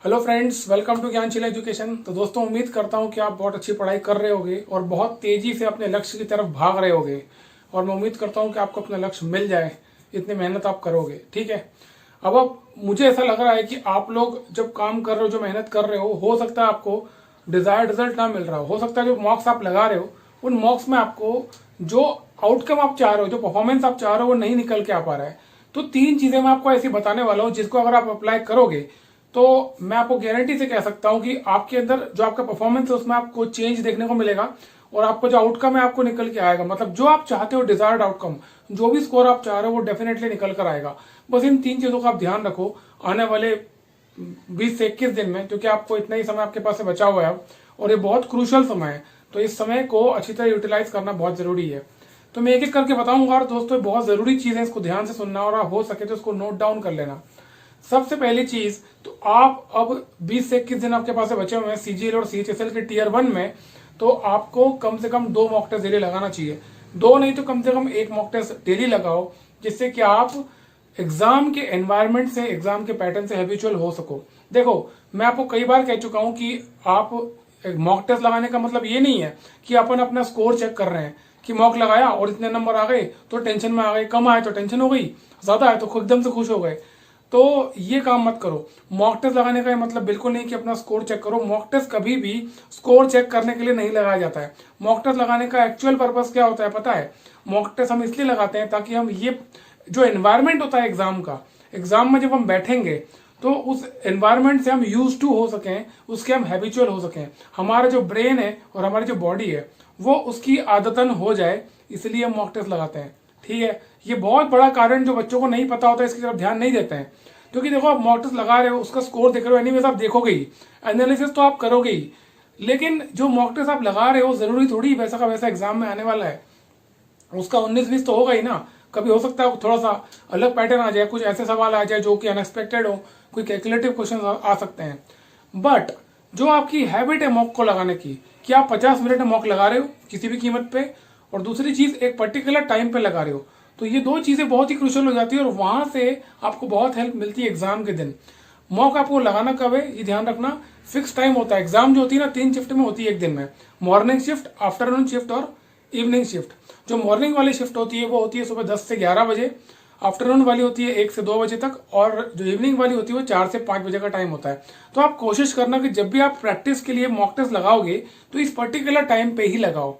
Hello friends, welcome to Gyansheel education. तो दोस्तों, उम्मीद करता हूं कि आप बहुत अच्छी पढ़ाई कर रहे होगे और बहुत तेजी से अपने लक्ष्य की तरफ भाग रहे होगे। और मैं उम्मीद करता हूं कि आपको अपना लक्ष्य मिल जाए, इतनी मेहनत आप करोगे। ठीक है। अब मुझे ऐसा लग रहा है कि आप लोग जब काम कर रहे हो, जो मेहनत कर रहे हो सकता है आपको डिजायर्ड रिजल्ट ना मिल रहा हो सकता है जो मार्क्स आप लगा रहे हो उन मार्क्स में आपको जो आउटकम आप चाह रहे हो, जो परफॉर्मेंस आप चाह रहे हो, वो नहीं निकल के आ पा रहा है। तो तीन चीजें मैं आपको ऐसी बताने वाला हूं जिसको अगर आप अप्लाई करोगे तो मैं आपको गारंटी से कह सकता हूं कि आपके अंदर जो आपका परफॉर्मेंस है उसमें आपको चेंज देखने को मिलेगा और आपको जो आउटकम है आपको निकल के आएगा। मतलब जो आप चाहते हो, डिजायर्ड आउटकम, जो भी स्कोर आप चाह रहे हो वो डेफिनेटली निकल कर आएगा। बस इन तीन चीजों का आप ध्यान रखो आने वाले 20 से 21 दिन में, क्योंकि आपको इतना ही समय आपके पास से बचा हुआ है और ये बहुत क्रूशियल समय है। तो इस समय को अच्छी तरह यूटिलाइज करना बहुत जरूरी है। तो मैं एक एक करके बताऊंगा और दोस्तों बहुत जरूरी चीज है, इसको ध्यान से सुनना और आप हो सके तो इसको नोट डाउन कर लेना। सबसे पहली चीज, तो आप अब 20 से 21 दिन आपके पास बचे हुए हैं सीजीएल और सीएचएसएल के टीयर 1 में। तो आपको कम से कम 2 मॉक टेस्ट डेली लगाना चाहिए। 2 नहीं तो कम से कम 1 मॉक टेस्ट डेली लगाओ, जिससे कि आप एग्जाम के एनवायरनमेंट से, एग्जाम के पैटर्न से हैबिचुअल हो सको। देखो, मैं आपको कई बार कह चुका हूं कि आप मॉक टेस्ट लगाने का मतलब ये नहीं है कि अपन अपना स्कोर चेक कर रहे हैं कि मॉक लगाया और इतने नंबर आ गए तो टेंशन में आ गए, कम आए तो टेंशन हो गई, ज्यादा आए तो एकदम से खुश हो गए। तो ये काम मत करो। मॉक टेस्ट लगाने का मतलब बिल्कुल नहीं कि अपना स्कोर चेक करो। मॉक टेस्ट कभी भी स्कोर चेक करने के लिए नहीं लगाया जाता है। मॉक टेस्ट लगाने का एक्चुअल पर्पस क्या होता है पता है? मॉक टेस्ट हम इसलिए लगाते हैं ताकि हम ये जो एनवायरमेंट होता है एग्जाम का, एग्जाम में जब हम बैठेंगे तो उस एनवायरमेंट से हम यूज टू हो सकें, उसके हम हैबिचुअल हो सकें। हमारा जो ब्रेन है और हमारी जो बॉडी है वो उसकी आदतन हो जाए, इसलिए हम मॉक टेस्ट लगाते हैं। ठीक है। ये बहुत बड़ा कारण जो बच्चों को नहीं पता होता है, इसकी तरफ ध्यान नहीं देते हैं। क्योंकि देखो, आप मॉक टेस्ट लगा रहे हो, उसका स्कोर देख रहे हो, एनीवेज आप देखोगे ही, एनालिसिस तो आप करोगे ही, लेकिन जो मॉक टेस्ट आप लगा रहे हो जरूरी थोड़ी वैसा का वैसा एग्जाम में आने वाला है। उसका 19-20 तो होगा ही ना। कभी हो सकता है थोड़ा सा अलग पैटर्न आ जाए, कुछ ऐसे सवाल आ जाए जो कि अनएक्सपेक्टेड हो, कोई कैलकुलेटिव क्वेश्चन आ सकते हैं। बट जो आपकी हैबिट है मॉक को लगाने की, कि आप 50 मिनट में मॉक लगा रहे हो किसी भी कीमत पे, और दूसरी चीज एक पर्टिकुलर टाइम पे लगा रहे हो, तो ये दो चीजें बहुत ही क्रूशियल हो जाती है और वहां से आपको बहुत हेल्प मिलती है एग्जाम के दिन। मॉक आपको लगाना कब है ये ध्यान रखना। फिक्स टाइम होता है। एग्जाम जो होती है ना 3 शिफ्ट में होती है एक दिन में, मॉर्निंग शिफ्ट, आफ्टरनून शिफ्ट और इवनिंग शिफ्ट। जो मॉर्निंग वाली शिफ्ट होती है वो होती है सुबह 10 से 11 बजे, आफ्टरनून वाली होती है 1 से 2 बजे तक, और जो इवनिंग वाली होती है वो 4 से 5 बजे का टाइम होता है। तो आप कोशिश करना कि जब भी आप प्रैक्टिस के लिए मॉक टेस्ट लगाओगे तो इस पर्टिकुलर टाइम पे ही लगाओ।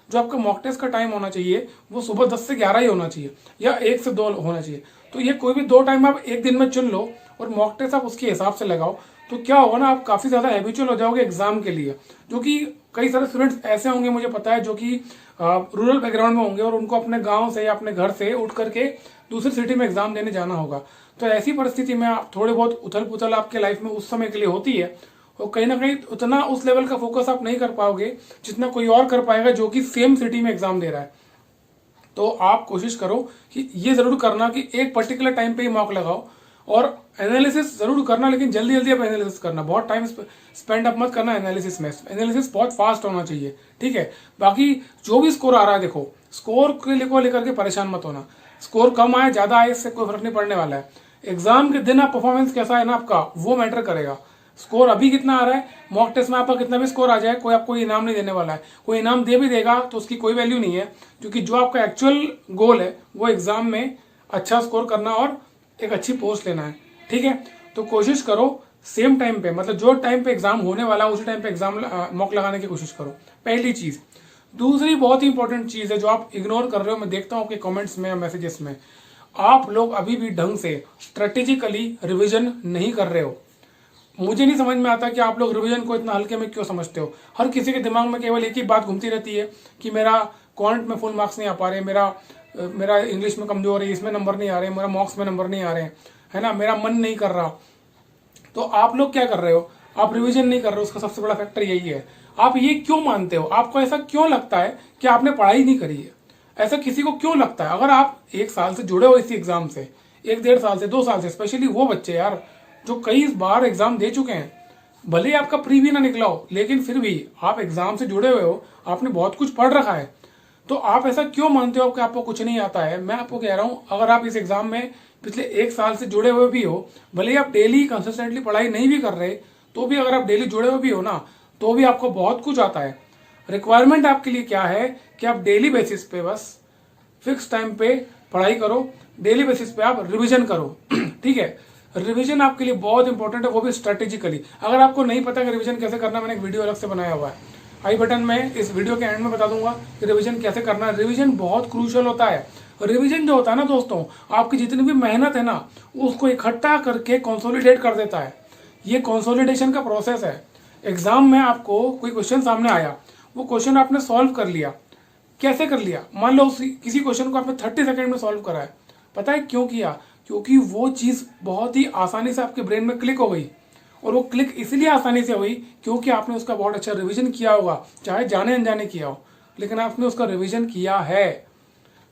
जो आपका मॉक टेस्ट का टाइम होना चाहिए वो सुबह 10 से 11 ही होना चाहिए या 1 से 2 होना चाहिए। तो ये कोई भी 2 टाइम आप एक दिन में चुन लो और मॉक टेस्ट आप उसके हिसाब से लगाओ। तो क्या होगा ना, आप काफी ज्यादा हैबिचुअल हो जाओगे एग्जाम के लिए। जो कि कई सारे स्टूडेंट्स ऐसे होंगे, मुझे पता है, जो कि रूरल बैकग्राउंड में होंगे और उनको अपने गांव से या अपने घर से उठ करके दूसरी सिटी में एग्जाम देने जाना होगा। तो ऐसी परिस्थिति में आप थोड़ी बहुत उथल पुथल आपके लाइफ में उस समय के लिए होती है, और कहीं ना कहीं उतना उस लेवल का फोकस आप नहीं कर पाओगे जितना कोई और कर पाएगा जो कि सेम सिटी में एग्जाम दे रहा है। तो आप कोशिश करो कि ये जरूर करना कि एक पर्टिकुलर टाइम पे ही मॉक लगाओ, और एनालिसिस जरूर करना, लेकिन जल्दी जल्दी आप एनालिसिस करना, बहुत टाइम स्पेंड अप मत करना एनालिसिस में। एनालिसिस बहुत फास्ट होना चाहिए। ठीक है। बाकी जो भी स्कोर आ रहा है, देखो, स्कोर को लेकर के परेशान मत होना। स्कोर कम आए ज्यादा आए इससे कोई फर्क नहीं पड़ने वाला है। एग्जाम के दिन आप परफॉर्मेंस कैसा है ना आपका, वो मैटर करेगा। स्कोर अभी कितना आ रहा है, मॉक टेस्ट में आपका कितना भी स्कोर आ जाए, कोई आपको इनाम नहीं देने वाला है। कोई इनाम दे भी देगा तो उसकी कोई वैल्यू नहीं है, क्योंकि जो आपका एक्चुअल गोल है वो एग्जाम में अच्छा स्कोर करना और एक अच्छी पोस्ट लेना है। ठीक है। तो कोशिश करो सेम टाइम पे, मतलब जो टाइम पे एग्जाम होने वाला है उसी टाइम पे एग्जाम मॉक लगाने की कोशिश करो, पहली चीज। दूसरी बहुत ही इंपॉर्टेंट चीज है जो आप इग्नोर कर रहे हो, मैं देखता हूँ आपके कमेंट्स में या मैसेजेस में, आप लोग अभी भी ढंग से स्ट्रेटेजिकली रिविजन नहीं कर रहे हो। मुझे नहीं समझ में आता कि आप लोग रिवीजन को इतना हल्के में क्यों समझते हो। हर किसी के दिमाग में केवल एक ही बात घूमती रहती है कि मेरा क्वांट में फुल मार्क्स नहीं आ पा रहे, मेरा इंग्लिश में कमजोर है, इसमें नंबर नहीं आ रहे, मेरा मार्क्स में नंबर नहीं आ रहे, है ना, मेरा मन नहीं कर रहा। तो आप लोग क्या कर रहे हो, आप रिवीजन नहीं कर रहे हो। उसका सबसे बड़ा फैक्टर यही है। आप ये क्यों मानते हो, आपको ऐसा क्यों लगता है कि आपने पढ़ाई नहीं करी है? ऐसा किसी को क्यों लगता है? अगर आप 1 साल से जुड़े हो इसी एग्जाम से, 1-1.5 साल से, 2 साल से, स्पेशली वो बच्चे यार जो कई बार एग्जाम दे चुके हैं, भले ही आपका प्री भी ना निकला हो, लेकिन फिर भी आप एग्जाम से जुड़े हुए हो, आपने बहुत कुछ पढ़ रखा है। तो आप ऐसा क्यों मानते हो कि आपको कुछ नहीं आता है? मैं आपको कह रहा हूं, अगर आप इस एग्जाम में पिछले 1 साल से जुड़े हुए भी हो, भले ही आप डेली कंसिस्टेंटली पढ़ाई नहीं भी कर रहे, तो भी अगर आप डेली जुड़े हुए भी हो ना, तो भी आपको बहुत कुछ आता है। रिक्वायरमेंट आपके लिए क्या है कि आप डेली बेसिस पे बस फिक्स टाइम पे पढ़ाई करो, डेली बेसिस पे आप रिवीजन करो। ठीक है, रिवीजन आपके लिए बहुत इंपॉर्टेंट है, वो भी स्ट्रेटेजिकली। अगर आपको नहीं पता कि रिवीजन कैसे करना, मैंने एक वीडियो अलग से बनाया हुआ है, आई बटन में इस वीडियो के एंड में बता दूंगा कि रिवीजन कैसे करना है। रिवीजन बहुत क्रूशियल होता है। रिवीजन जो होता है ना दोस्तों, आपकी जितनी भी मेहनत है ना, उसको इकट्ठा करके कंसोलिडेट कर देता है। ये कंसोलिडेशन का प्रोसेस है। एग्जाम में आपको कोई क्वेश्चन सामने आया, वो क्वेश्चन आपने सॉल्व कर लिया। कैसे कर लिया? मान लो किसी क्वेश्चन को आपने 30 सेकंड में सॉल्व करा है। पता है क्यों किया? क्योंकि वो चीज बहुत ही आसानी से आपके ब्रेन में क्लिक हो गई। और वो क्लिक इसलिए आसानी से हुई क्योंकि आपने उसका बहुत अच्छा रिवीजन किया होगा, चाहे जाने अनजाने किया हो, लेकिन आपने उसका रिवीजन किया है।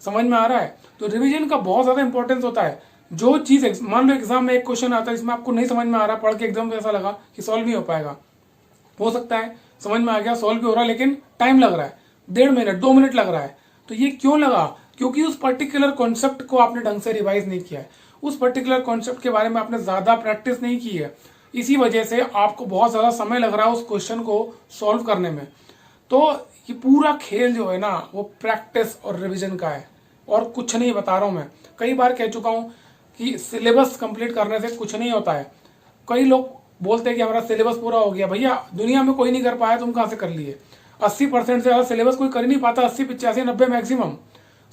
समझ में आ रहा है? तो रिवीजन का बहुत ज्यादा इंपॉर्टेंस होता है। जो चीज, मान लो एग्जाम में एक क्वेश्चन आता है जिसमें आपको नहीं समझ में आ रहा, पढ़ के एकदम से ऐसा लगा कि सॉल्व नहीं हो पाएगा। हो सकता है समझ में आ गया, सॉल्व भी हो रहा है, लेकिन टाइम लग रहा है, 1.5 मिनट 2 मिनट लग रहा है। तो ये क्यों लगा? क्योंकि उस पर्टिकुलर कॉन्सेप्ट को आपने ढंग से रिवाइज नहीं किया है, उस पर्टिकुलर कॉन्सेप्ट के बारे में आपने ज्यादा प्रैक्टिस नहीं की है। इसी वजह से आपको बहुत ज्यादा समय लग रहा है उस क्वेश्चन को सॉल्व करने में। तो ये पूरा खेल जो है ना, वो प्रैक्टिस और रिवीजन का है, और कुछ नहीं बता रहा हूं मैं। कई बार कह चुका हूं कि सिलेबस कंप्लीट करने से कुछ नहीं होता है। कई लोग बोलते हैं कि हमारा सिलेबस पूरा हो गया। भैया, दुनिया में कोई नहीं कर पाया, तुम कहां से कर लिए? 80% से ज्यादा सिलेबस कोई कर ही नहीं पाता। 80, 85, 90 मैक्सिमम।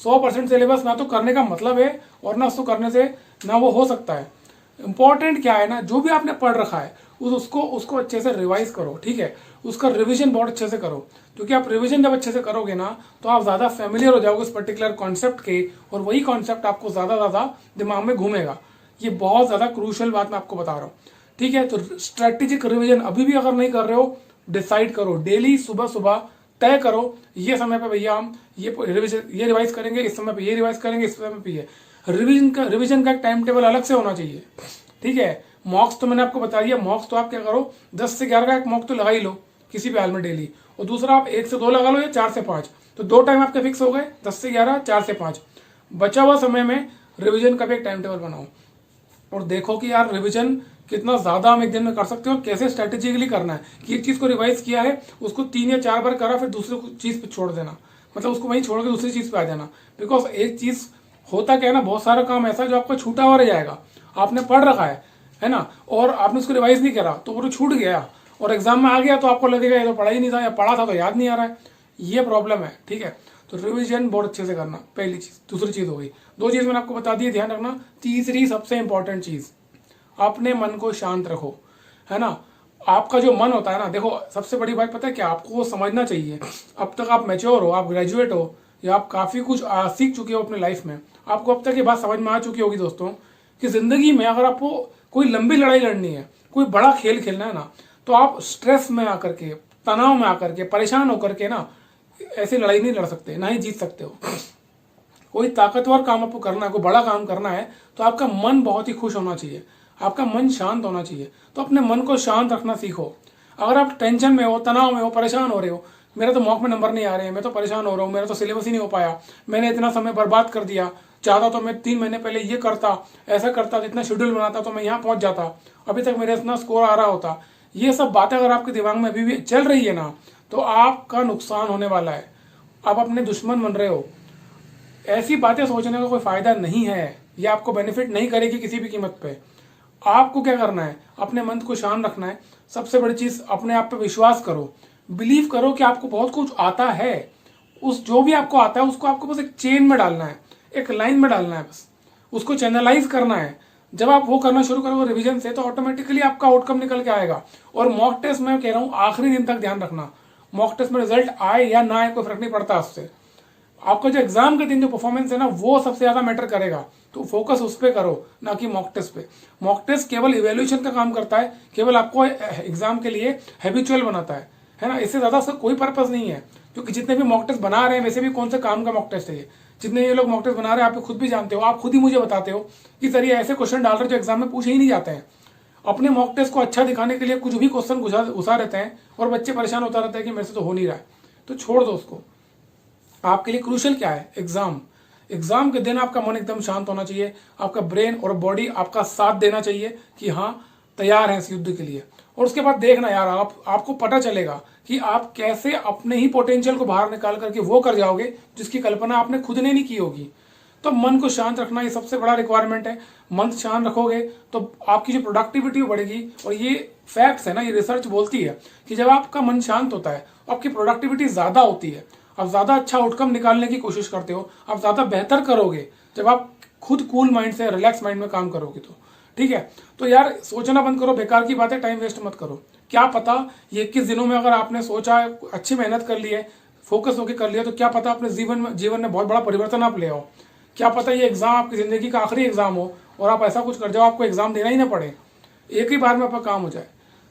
100% सिलेबस ना तो करने का मतलब है, और ना उसको करने से ना वो हो सकता है। इंपॉर्टेंट क्या है ना, जो भी आपने पढ़ रखा है उसको अच्छे से रिवाइज करो। ठीक है, उसका रिवीजन बहुत अच्छे से करो, क्योंकि आप रिवीजन जब अच्छे से करोगे ना, तो आप ज्यादा फेमिलियर हो जाओगे उस पर्टिकुलर कॉन्सेप्ट के, और वही कॉन्सेप्ट आपको ज्यादा दिमाग में घूमेगा। ये बहुत ज्यादा क्रूशियल बात मैं आपको बता रहा हूँ। ठीक है, तो स्ट्रेटेजिक रिवीजन अभी भी अगर नहीं कर रहे हो, डिसाइड करो, डेली सुबह सुबह तय करो, ये समय पे भैया हम ये रिवाइज करेंगे, इस समय पे ये रिवाइज करेंगे, इस समय पे ये। रिवीजन का एक टाइम टेबल अलग से होना चाहिए। ठीक है, मॉक्स तो मैंने आपको बता दिया। मॉक्स तो आप क्या करो, 10 से 11 का एक मॉक तो लगा ही लो किसी भी हाल में डेली, और दूसरा आप 1 से 2 लगा लो, या 4 से 5। तो 2 टाइम आपके फिक्स हो गए, 10 से 11, 4 से 5। बचा हुआ समय में रिवीजन का भी एक टाइम टेबल बनाओ, और देखो कि यार रिवीजन कितना ज्यादा हम एक दिन में कर सकते हो, और कैसे स्ट्रेटेजिकली करना है कि एक चीज को रिवाइज किया है, उसको 3 या 4 बार करा, फिर दूसरी चीज पे छोड़ देना, मतलब उसको वहीं छोड़ के दूसरी चीज पे आ जाना। बिकॉज एक चीज होता क्या है ना, बहुत सारा काम ऐसा जो आपका छूटा हुआ रह जाएगा। आपने पढ़ रखा है ना, और आपने उसको रिवाइज नहीं करा, तो वो छूट गया, और एग्जाम में आ गया तो आपको लगेगा ये तो पढ़ा ही नहीं था, या पढ़ा था तो याद नहीं आ रहा है। ये प्रॉब्लम है। ठीक है, तो रिवीजन बहुत अच्छे से करना, पहली चीज। दूसरी चीज हो गई, 2 चीज मैंने आपको बता दी, ध्यान रखना। तीसरी सबसे इंपॉर्टेंट चीज, अपने मन को शांत रखो, है ना। आपका जो मन होता है ना, देखो सबसे बड़ी बात पता है क्या, आपको वो समझना चाहिए। अब तक आप मैच्योर हो, आप ग्रेजुएट हो, या आप काफी कुछ सीख चुके हो अपने लाइफ में, आपको अब तक ये बात समझ में आ चुकी होगी दोस्तों, कि जिंदगी में अगर आपको कोई लंबी लड़ाई लड़नी है, कोई बड़ा खेल खेलना है ना, तो आप स्ट्रेस में आकर के, तनाव में आकर के, परेशान होकर के ना ऐसी लड़ाई नहीं लड़ सकते, ना ही जीत सकते हो। कोई ताकतवर काम आपको करना है, कोई बड़ा काम करना है, तो आपका मन बहुत ही खुश होना चाहिए, आपका मन शांत होना चाहिए। तो अपने मन को शांत रखना सीखो। अगर आप टेंशन में हो, तनाव में हो, परेशान हो रहे हो, मेरे तो मॉक में नंबर नहीं आ रहे हैं, मैं तो परेशान हो रहा हूँ, मेरा तो सिलेबस ही नहीं हो पाया, मैंने इतना समय बर्बाद कर दिया, चाहता तो मैं 3 महीने पहले ये करता, ऐसा करता, इतना शेड्यूल बनाता तो मैं यहाँ पहुंच जाता, अभी तक मेरा इतना स्कोर आ रहा होता। ये सब बातें अगर आपके दिमाग में अभी भी चल रही है ना, तो आपका नुकसान होने वाला है, आप अपने दुश्मन बन रहे हो। ऐसी बातें सोचने का कोई फायदा नहीं है, ये आपको बेनिफिट नहीं करेगी किसी भी कीमत पे। आपको क्या करना है, अपने मन को शांत रखना है। सबसे बड़ी चीज, अपने आप पे विश्वास करो, बिलीव करो कि आपको बहुत कुछ आता है। उस जो भी आपको आता है उसको आपको बस एक चेन में डालना है, एक लाइन में डालना है, बस उसको चैनलाइज करना है। जब आप वो करना शुरू करोगे रिवीजन से, तो ऑटोमेटिकली आपका आउटकम निकल के आएगा। और मॉक टेस्ट में कह रहा हूं, आखिरी दिन तक ध्यान रखना, मॉक टेस्ट में रिजल्ट आए या ना आए कोई फर्क नहीं पड़ता उससे। आपका जो एग्जाम के दिन जो परफॉर्मेंस है ना, वो सबसे ज्यादा मैटर करेगा। तो फोकस उस पर करो, ना कि मॉक टेस्ट पे। मॉक टेस्ट केवल इवेल्यूएशन का काम करता है, केवल आपको एग्जाम के लिए हैबिचुअल बनाता है ना। इससे ज्यादा उसका कोई पर्पस नहीं है। क्योंकि जितने भी मॉक टेस्ट बना रहे हैं, वैसे भी कौन से काम का मॉक टेस्ट है ये, जितने ये लोग मॉक टेस्ट बना रहे हैं, आप खुद भी जानते हो, आप खुद ही मुझे बताते हो कि सर ये ऐसे क्वेश्चन डाल रहे हैं जो एग्जाम में पूछे ही नहीं जाते हैं। अपने मॉक टेस्ट को अच्छा दिखाने के लिए कुछ भी क्वेश्चन घुसा रहते हैं, और बच्चे परेशान होता रहता है कि मेरे से तो हो नहीं रहा है। तो छोड़ दो उसको। आपके लिए क्रूशियल क्या है, एग्जाम। एग्जाम के दिन आपका मन एकदम शांत होना चाहिए, आपका ब्रेन और बॉडी आपका साथ देना चाहिए कि हाँ तैयार है इस युद्ध के लिए। और उसके बाद देखना यार, आपको पता चलेगा कि आप कैसे अपने ही पोटेंशियल को बाहर निकाल करके वो कर जाओगे जिसकी कल्पना आपने खुद ने नहीं की होगी। तो मन को शांत रखना ये सबसे बड़ा रिक्वायरमेंट है। मन शांत रखोगे तो आपकी जो प्रोडक्टिविटी बढ़ेगी। और ये फैक्ट्स है ना, ये रिसर्च बोलती है कि जब आपका मन शांत होता है आपकी प्रोडक्टिविटी ज़्यादा होती है, आप ज़्यादा अच्छा आउटकम निकालने की कोशिश करते हो, आप ज़्यादा बेहतर करोगे जब आप खुद कूल माइंड से रिलैक्स माइंड में काम करोगे तो। ठीक है, तो यार सोचना बंद करो, बेकार की बात है, टाइम वेस्ट मत करो। क्या पता ये 21 दिनों में अगर आपने सोचा, अच्छी मेहनत कर ली है, फोकस होकर कर लिया, तो क्या पता अपने जीवन में बहुत बड़ा परिवर्तन आप ले आओ। क्या पता ये एग्जाम आपकी ज़िंदगी का आखिरी एग्जाम हो और आप ऐसा कुछ कर जाओ आपको एग्जाम देना ही ना पड़े, एक ही बार में आपका काम हो जाए।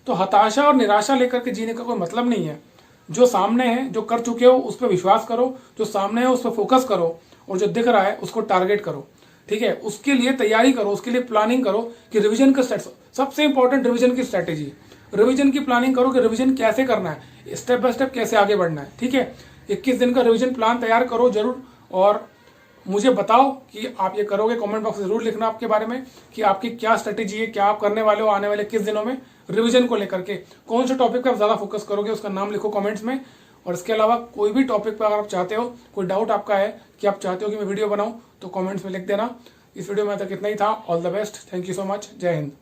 तो हताशा और निराशा लेकर के जीने का कोई मतलब नहीं है। जो सामने है, जो कर चुके हो उस पर विश्वास करो, जो सामने है उस पर फोकस करो, और जो दिख रहा है उसको टारगेट करो। ठीक है, उसके लिए तैयारी करो, उसके लिए प्लानिंग करो कि रिवीजन का सबसे इंपॉर्टेंट रिवीजन की स्ट्रैटेजी, रिवीजन की प्लानिंग करो कि रिवीजन कैसे करना है, स्टेप बाय स्टेप कैसे आगे बढ़ना है। ठीक है, 21 दिन का रिवीजन प्लान तैयार करो जरूर, और मुझे बताओ कि आप ये करोगे। कमेंट बॉक्स में जरूर लिखना आपके बारे में कि आपकी क्या स्ट्रेटेजी है, क्या आप करने वाले हो आने वाले 21 दिनों में रिवीजन को लेकर के, कौन से टॉपिक पे आप ज़्यादा फोकस करोगे, उसका नाम लिखो कमेंट्स में। और इसके अलावा कोई भी टॉपिक पर अगर आप चाहते हो, कोई डाउट आपका है कि आप चाहते हो कि मैं वीडियो बनाऊं, तो कमेंट्स में लिख देना। इस वीडियो में तक इतना ही था। All the best, thank you so much, जय हिंद।